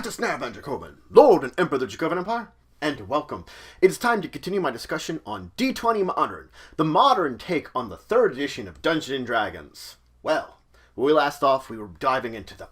Artist Nav and Dracovin, Lord and Emperor of the Dracovin Empire, and welcome. It is time to continue my discussion on D20 Modern, the modern take on the 3rd edition of Dungeons & Dragons. Well, when we last off, we were diving into the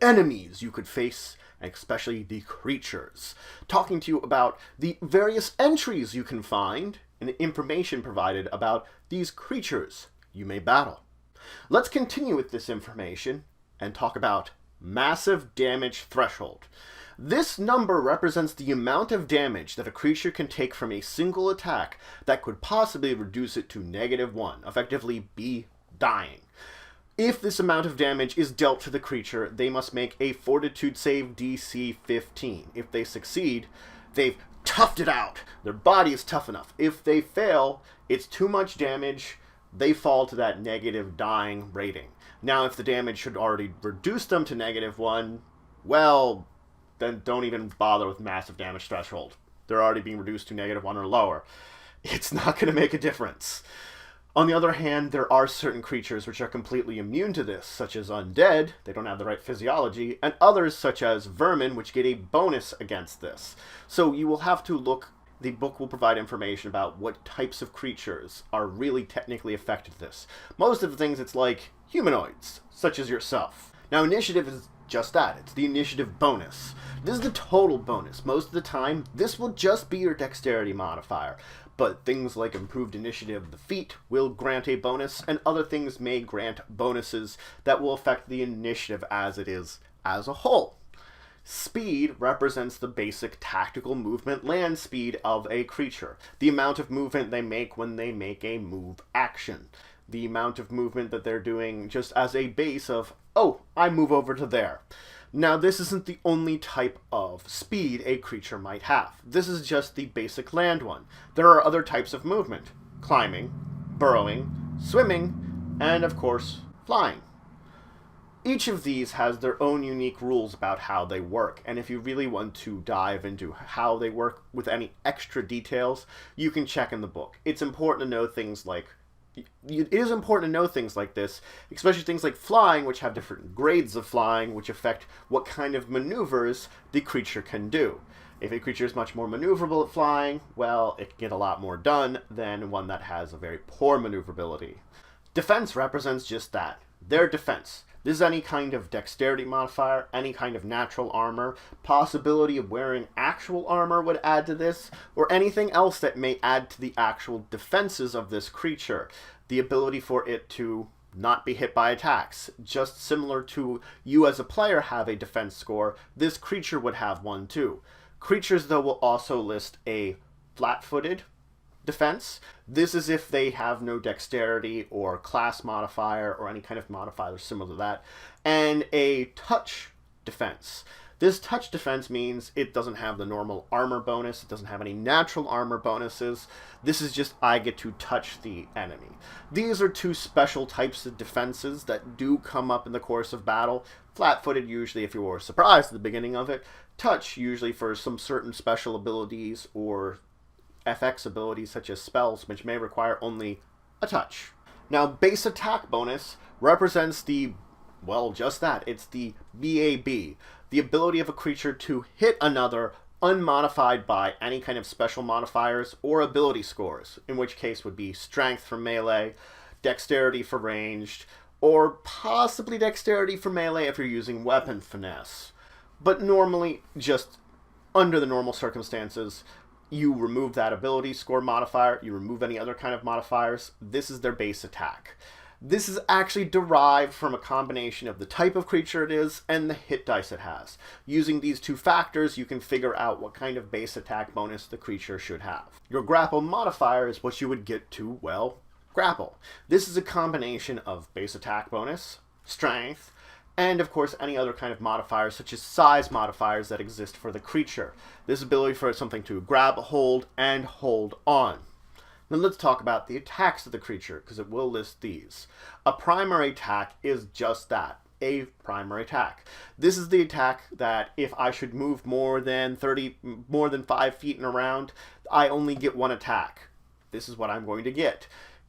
enemies you could face, and especially the creatures, talking to you about the various entries you can find and information provided about these creatures you may battle. Let's continue with this information and talk about massive damage threshold. This number represents the amount of damage that a creature can take from a single attack that could possibly reduce it to -1, effectively be dying. If this amount of damage is dealt to the creature, they must make a Fortitude save DC 15. If they succeed, they've toughed it out. Their body is tough enough. If they fail, it's too much damage. They fall to that negative dying rating. Now, if the damage should already reduce them to -1, well, then don't even bother with massive damage threshold. They're already being reduced to -1 or lower. It's not going to make a difference. On the other hand, there are certain creatures which are completely immune to this, such as undead, they don't have the right physiology, and others such as vermin, which get a bonus against this. So you will have to look. The book will provide information about what types of creatures are really technically affected this. Most of the things it's like humanoids, such as yourself. Now, initiative is just that. It's the initiative bonus. This is the total bonus. Most of the time, this will just be your dexterity modifier. But things like improved initiative of the feat will grant a bonus, and other things may grant bonuses that will affect the initiative as it is as a whole. Speed represents the basic tactical movement land speed of a creature. The amount of movement they make when they make a move action. The amount of movement that they're doing just as a base of, oh, I move over to there. Now, this isn't the only type of speed a creature might have. This is just the basic land one. There are other types of movement. Climbing, burrowing, swimming, and of course, flying. Each of these has their own unique rules about how they work, and if you really want to dive into how they work with any extra details, you can check in the book. It's important to know things like It is important to know things like this, especially things like flying, which have different grades of flying, which affect what kind of maneuvers the creature can do. If a creature is much more maneuverable at flying, well, it can get a lot more done than one that has a very poor maneuverability. Defense represents just that, their defense. This is any kind of dexterity modifier, any kind of natural armor, possibility of wearing actual armor would add to this, or anything else that may add to the actual defenses of this creature. The ability for it to not be hit by attacks. Just similar to you as a player have a defense score, this creature would have one too. Creatures, though, will also list a flat-footed defense. This is if they have no dexterity or class modifier or any kind of modifier similar to that, and a touch defense. This touch defense means it doesn't have the normal armor bonus, it doesn't have any natural armor bonuses. This is just I get to touch the enemy. These are two special types of defenses that do come up in the course of battle. Flat-footed usually if you were surprised at the beginning of it. Touch usually for some certain special abilities or FX abilities such as spells, which may require only a touch. Now, base attack bonus represents just that. It's the BAB, the ability of a creature to hit another unmodified by any kind of special modifiers or ability scores, in which case would be strength for melee, dexterity for ranged, or possibly dexterity for melee if you're using weapon finesse. But normally, just under the normal circumstances, you remove that ability score modifier, you remove any other kind of modifiers. This is their base attack. This is actually derived from a combination of the type of creature it is and the hit dice it has. Using these two factors, you can figure out what kind of base attack bonus the creature should have. Your grapple modifier is what you would get to, well, grapple. This is a combination of base attack bonus, strength, and of course any other kind of modifiers such as size modifiers that exist for the creature. This ability for something to grab, hold, and hold on. Now let's talk about the attacks of the creature, because it will list these. A primary attack is just that, a primary attack. This is the attack that if I should move more than 5 feet in a round, I only get one attack. This is what I'm going to get.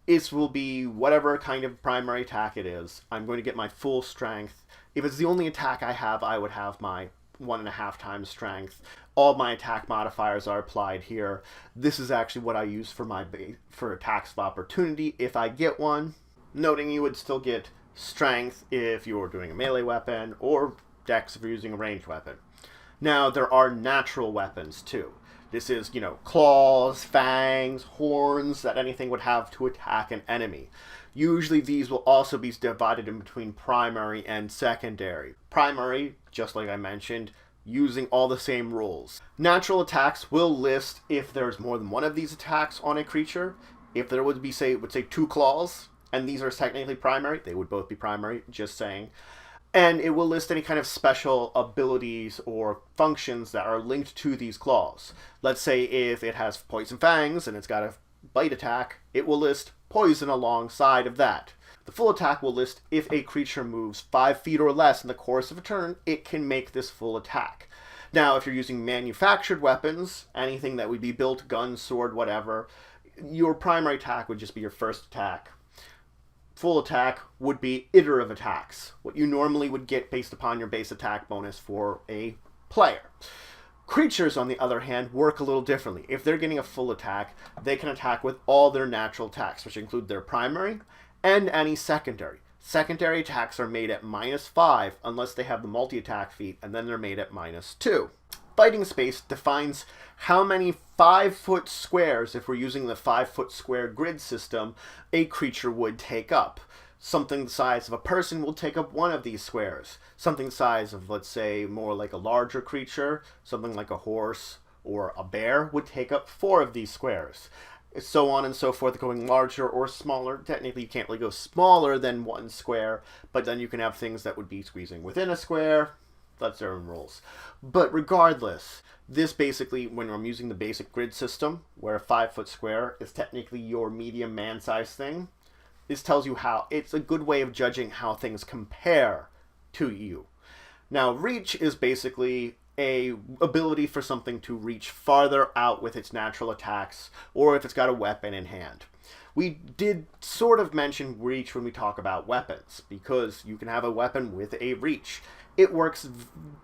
It will be whatever kind of primary attack it is. I'm going to get my full strength. If it's the only attack I have, I would have my 1.5 times strength. All my attack modifiers are applied here. This is actually what I use for my for attacks of opportunity if I get one. Noting you would still get strength if you're doing a melee weapon, or dex if you're using a ranged weapon. Now, there are natural weapons too. This is, claws, fangs, horns that anything would have to attack an enemy. Usually these will also be divided in between primary and secondary. Primary, just like I mentioned, using all the same rules. Natural attacks will list if there's more than one of these attacks on a creature. If there would be, say 2 claws, and these are technically primary, they would both be primary, just saying. And it will list any kind of special abilities or functions that are linked to these claws. Let's say if it has poison fangs and it's got a bite attack, it will list poison alongside of that. The full attack will list if a creature moves 5 feet or less in the course of a turn, it can make this full attack. Now, if you're using manufactured weapons, anything that would be built, gun, sword, whatever, your primary attack would just be your first attack. Full attack would be iterative attacks, what you normally would get based upon your base attack bonus for a player. Creatures, on the other hand, work a little differently. If they're getting a full attack, they can attack with all their natural attacks, which include their primary and any secondary. Secondary attacks are made at -5 unless they have the multi-attack feat, and then they're made at -2. Fighting space defines how many 5-foot squares, if we're using the 5-foot square grid system, a creature would take up. Something the size of a person will take up 1 of these squares. Something the size of, let's say, more like a larger creature, something like a horse or a bear, would take up 4 of these squares. So on and so forth, going larger or smaller. Technically, you can't really go smaller than 1 square, but then you can have things that would be squeezing within a square. That's their own rules. But regardless, this basically, when I'm using the basic grid system, where a 5-foot square is technically your medium man-size thing, this tells you how, it's a good way of judging how things compare to you. Now, reach is basically a ability for something to reach farther out with its natural attacks, or if it's got a weapon in hand. We did sort of mention reach when we talk about weapons, because you can have a weapon with a reach. It works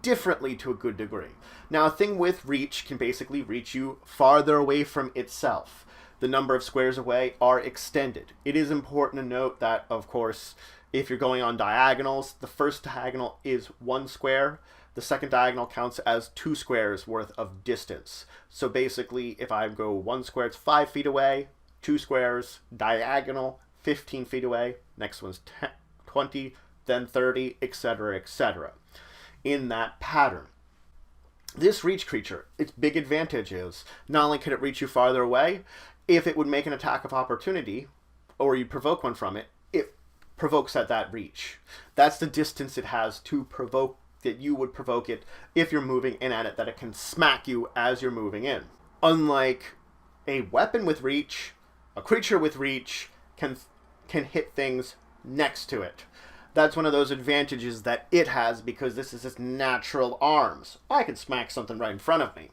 differently to a good degree. Now, a thing with reach can basically reach you farther away from itself. The number of squares away are extended. It is important to note that, of course, if you're going on diagonals, the first diagonal is 1 square. The second diagonal counts as 2 squares worth of distance. So basically, if I go 1 square, it's 5 feet away. 2 squares, diagonal, 15 feet away. Next one's 20, then 30, etc., etc. In that pattern. This reach creature, its big advantage is, not only can it reach you farther away, if it would make an attack of opportunity, or you provoke one from it, it provokes at that reach. That's the distance it has to provoke, that you would provoke it if you're moving in at it, that it can smack you as you're moving in. Unlike a weapon with reach, a creature with reach can hit things next to it. That's one of those advantages that it has, because this is its natural arms. I can smack something right in front of me.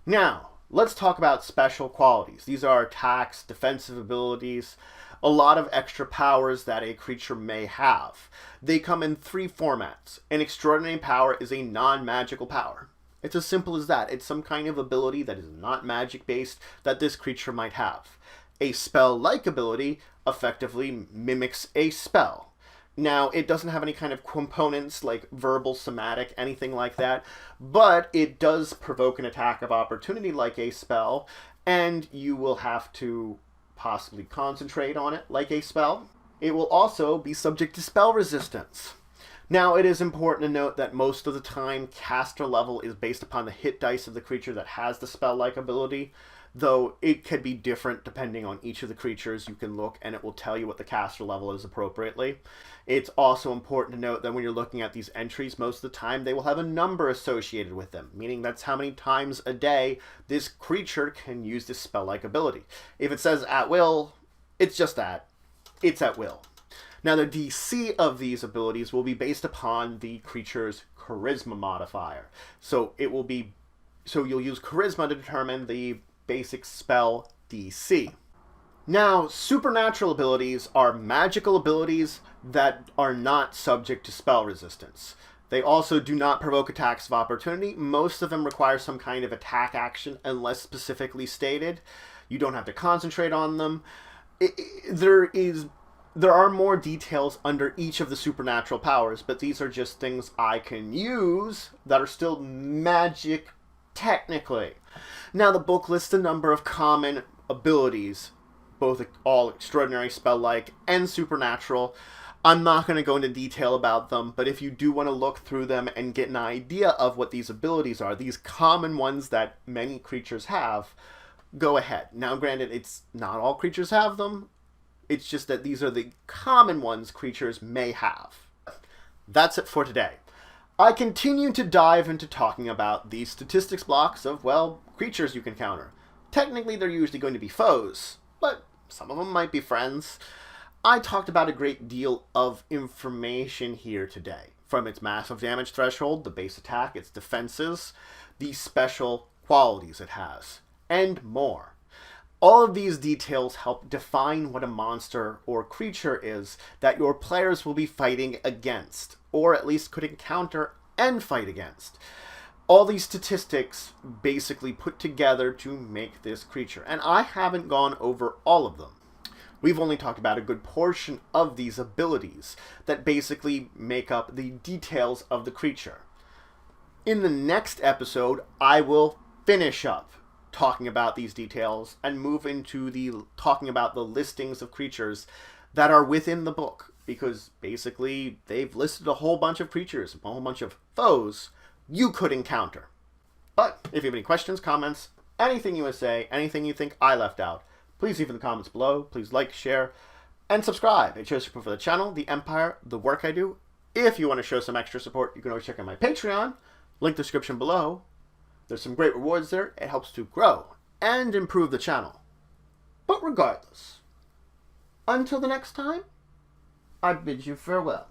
Now, let's talk about special qualities. These are attacks, defensive abilities, a lot of extra powers that a creature may have. They come in 3 formats. An extraordinary power is a non-magical power. It's as simple as that. It's some kind of ability that is not magic-based that this creature might have. A spell-like ability effectively mimics a spell. Now, it doesn't have any kind of components like verbal, somatic, anything like that, but it does provoke an attack of opportunity like a spell, and you will have to possibly concentrate on it like a spell. It will also be subject to spell resistance. Now, it is important to note that most of the time, caster level is based upon the hit dice of the creature that has the spell-like ability, though it could be different depending on each of the creatures. You can look and it will tell you what the caster level is appropriately. It's also important to note that when you're looking at these entries, most of the time they will have a number associated with them, meaning that's how many times a day this creature can use this spell-like ability. If it says at will, it's just that. It's at will. Now, the DC of these abilities will be based upon the creature's charisma modifier. So you'll use charisma to determine the basic spell DC. Now, supernatural abilities are magical abilities that are not subject to spell resistance. They also do not provoke attacks of opportunity. Most of them require some kind of attack action unless specifically stated. You don't have to concentrate on them. There are more details under each of the supernatural powers, but these are just things I can use that are still magic technically. Now, the book lists a number of common abilities, both all extraordinary, spell-like, and supernatural. I'm not going to go into detail about them, but if you do want to look through them and get an idea of what these abilities are, these common ones that many creatures have, go ahead. Now, granted, it's not all creatures have them. It's just that these are the common ones creatures may have. That's it for today. I continue to dive into talking about the statistics blocks of, well, creatures you can counter. Technically, they're usually going to be foes, but some of them might be friends. I talked about a great deal of information here today, from its massive damage threshold, the base attack, its defenses, the special qualities it has, and more. All of these details help define what a monster or creature is that your players will be fighting against, or at least could encounter and fight against. All these statistics basically put together to make this creature, and I haven't gone over all of them. We've only talked about a good portion of these abilities that basically make up the details of the creature. In the next episode, I will finish up talking about these details and move into talking about the listings of creatures that are within the book, because basically they've listed a whole bunch of creatures, a whole bunch of foes you could encounter. But if you have any questions, comments, anything you want to say, anything you think I left out, please leave in the comments below. Please like, share, and subscribe. It shows support for the channel, the empire, the work I do. If you want to show some extra support, you can always check out my Patreon. Link description below. There's some great rewards there. It helps to grow and improve the channel. But regardless, until the next time, I bid you farewell.